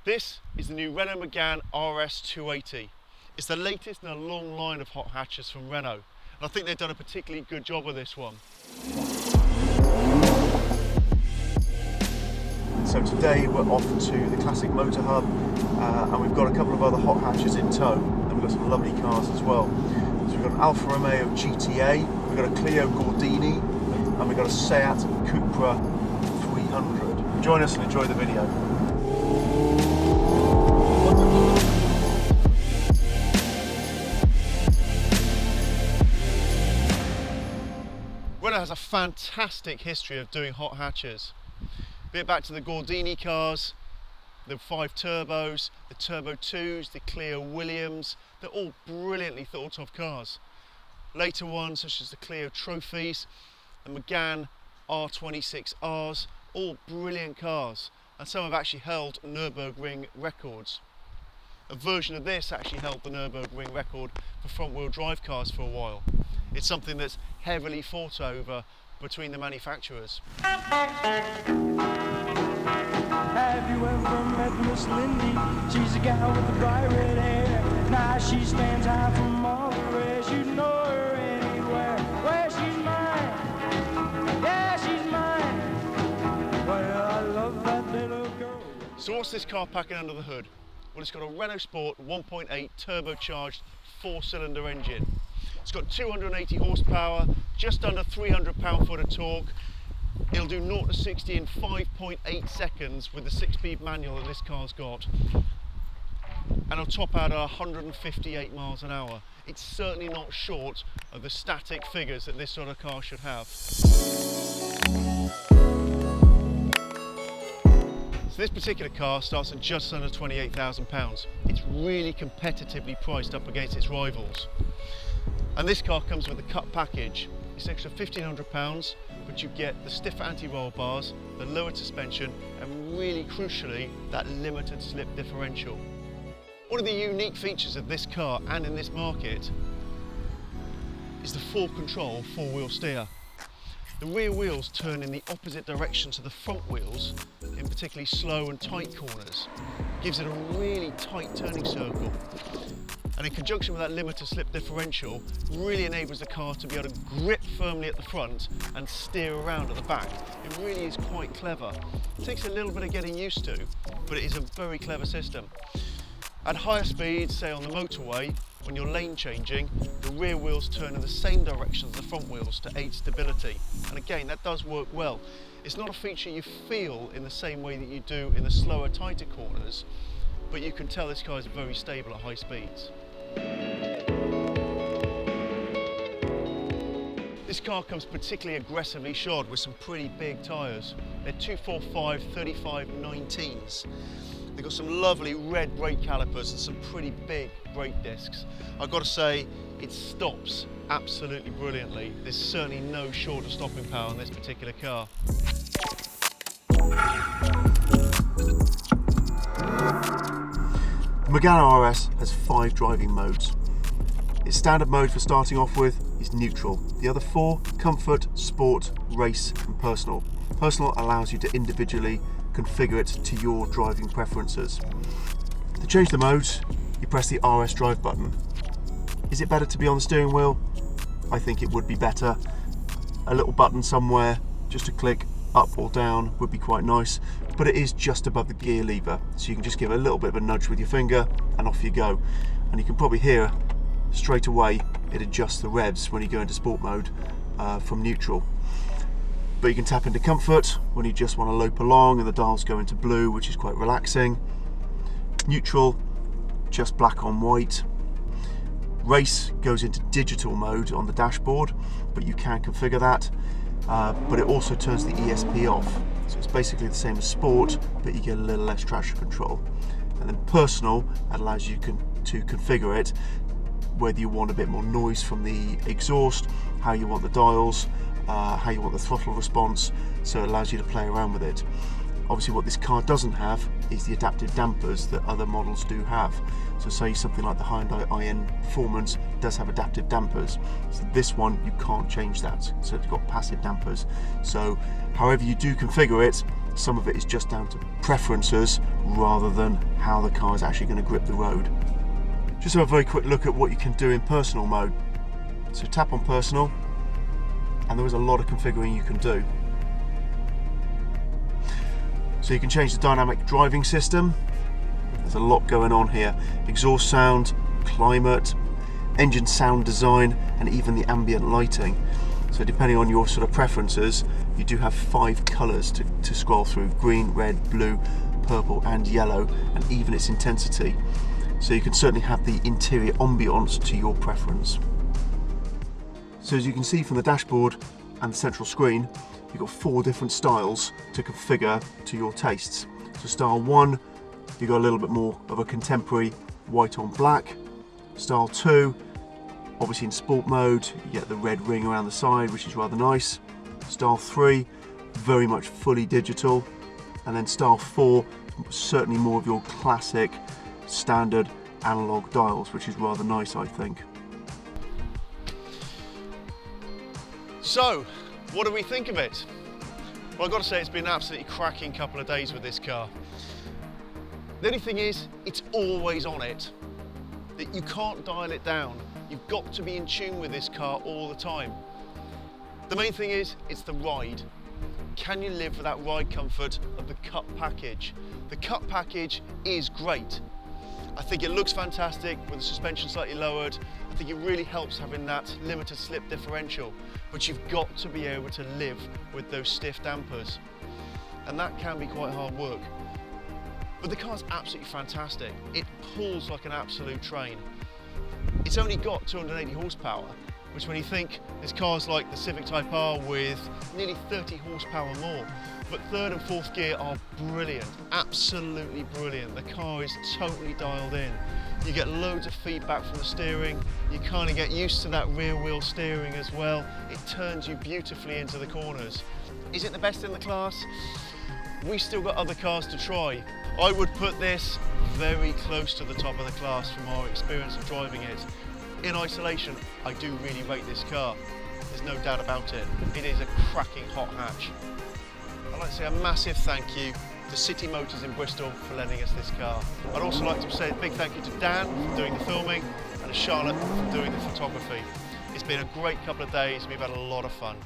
This is the new Renault Megane R.S 280. It's the latest in a long line of hot hatches from Renault, and I think they've done a particularly good job with this one. So today we're off to the classic motor hub, and we've got a couple of other hot hatches in tow, and we've got some lovely cars as well. So we've got an Alfa Romeo GTA, we've got a Clio Gordini, and we've got a Seat Cupra 300. Join us and enjoy the video. Renault has a fantastic history of doing hot hatches. Be it back to the Gordini cars, the 5 turbos, the Turbo 2s, the Clio Williams, they're all brilliantly thought of cars. Later ones such as the Clio Trophies, the Megane R26Rs, all brilliant cars, and some have actually held Nürburgring records. A version of this actually held the Nürburgring record for front-wheel drive cars for a while. It's something that's heavily fought over between the manufacturers. Have you ever met Miss Lindy? She's a gal with the bright red hair. Now she stands high from all the rest. You know her anywhere. Well, she's mine. Yeah, she's mine. Well, I love that little girl. So what's this car packing under the hood? Well, it's got a Renault Sport 1.8 turbocharged 4-cylinder engine. It's got 280 horsepower, just under 300 pound-foot of torque. It'll do 0 to 60 in 5.8 seconds with the 6-speed manual that this car's got. And it'll top out at 158 miles an hour. It's certainly not short of the static figures that this sort of car should have. So this particular car starts at just under £28,000. It's really competitively priced up against its rivals. And this car comes with a cut package. It's extra £1,500, but you get the stiffer anti-roll bars, the lowered suspension, and really crucially, that limited slip differential. One of the unique features of this car and in this market is the full control 4-wheel steer. The rear wheels turn in the opposite direction to the front wheels in particularly slow and tight corners. Gives it a really tight turning circle. And in conjunction with that limited slip differential, really enables the car to be able to grip firmly at the front and steer around at the back. It really is quite clever. It takes a little bit of getting used to, but it is a very clever system. At higher speeds, say on the motorway, when you're lane changing, the rear wheels turn in the same direction as the front wheels to aid stability. And again, that does work well. It's not a feature you feel in the same way that you do in the slower, tighter corners, but you can tell this car is very stable at high speeds. This car comes particularly aggressively shod with some pretty big tyres. They're 245 35 19s. They've got some lovely red brake calipers and some pretty big brake discs. I've got to say, it stops absolutely brilliantly. There's certainly no shortage of stopping power on this particular car. The Megane R.S has 5 driving modes. Its standard mode for starting off with is neutral. The other 4, comfort, sport, race and personal. Personal allows you to individually configure it to your driving preferences. To change the mode, you press the RS drive button. Is it better to be on the steering wheel? I think it would be better. A little button somewhere just to click up or down would be quite nice, but it is just above the gear lever, so you can just give it a little bit of a nudge with your finger and off you go. And you can probably hear straight away it adjusts the revs when you go into sport mode from neutral. But you can tap into comfort when you just want to lope along and the dials go into blue, which is quite relaxing. Neutral, just black on white. Race goes into digital mode on the dashboard, but you can configure that. But it also turns the ESP off. So it's basically the same as sport, but you get a little less traction control. And then personal allows you to configure it, whether you want a bit more noise from the exhaust, how you want the dials, how you want the throttle response, so it allows you to play around with it. Obviously what this car doesn't have is the adaptive dampers that other models do have. So say something like the Hyundai iN Performance does have adaptive dampers. So this one, you can't change that. So it's got passive dampers. So however you do configure it, some of it is just down to preferences rather than how the car is actually going to grip the road. Just have a very quick look at what you can do in personal mode. So tap on personal, and there is a lot of configuring you can do. So you can change the dynamic driving system. There's a lot going on here. Exhaust sound, climate, engine sound design, and even the ambient lighting. So depending on your sort of preferences, you do have 5 colours to scroll through: green, red, blue, purple and yellow, and even its intensity. So you can certainly have the interior ambience to your preference. So as you can see from the dashboard and the central screen, you've got 4 different styles to configure to your tastes. So style 1, you've got a little bit more of a contemporary white on black. Style 2, obviously in sport mode, you get the red ring around the side, which is rather nice. Style 3, very much fully digital. And then style 4, certainly more of your classic standard analog dials, which is rather nice, I think. So, what do we think of it? Well, I've got to say it's been an absolutely cracking couple of days with this car. The only thing is, it's always on it. That you can't dial it down. You've got to be in tune with this car all the time. The main thing is, it's the ride. Can you live with that ride comfort of the Cup package? The Cup package is great. I think it looks fantastic with the suspension slightly lowered. I think it really helps having that limited slip differential, but you've got to be able to live with those stiff dampers. And that can be quite hard work. But the car's absolutely fantastic. It pulls like an absolute train. It's only got 280 horsepower, which when you think there's cars like the Civic Type R with nearly 30 horsepower more, but 3rd and 4th gear are brilliant, absolutely brilliant. The car is totally dialed in. You get loads of feedback from the steering. You kind of get used to that rear wheel steering as well. It turns you beautifully into the corners. Is it the best in the class? We've still got other cars to try. I would put this very close to the top of the class from our experience of driving it. In isolation, I do really rate this car. There's no doubt about it. It is a cracking hot hatch. I'd like to say a massive thank you to City Motors in Bristol for lending us this car. I'd also like to say a big thank you to Dan for doing the filming and to Charlotte for doing the photography. It's been a great couple of days and we've had a lot of fun.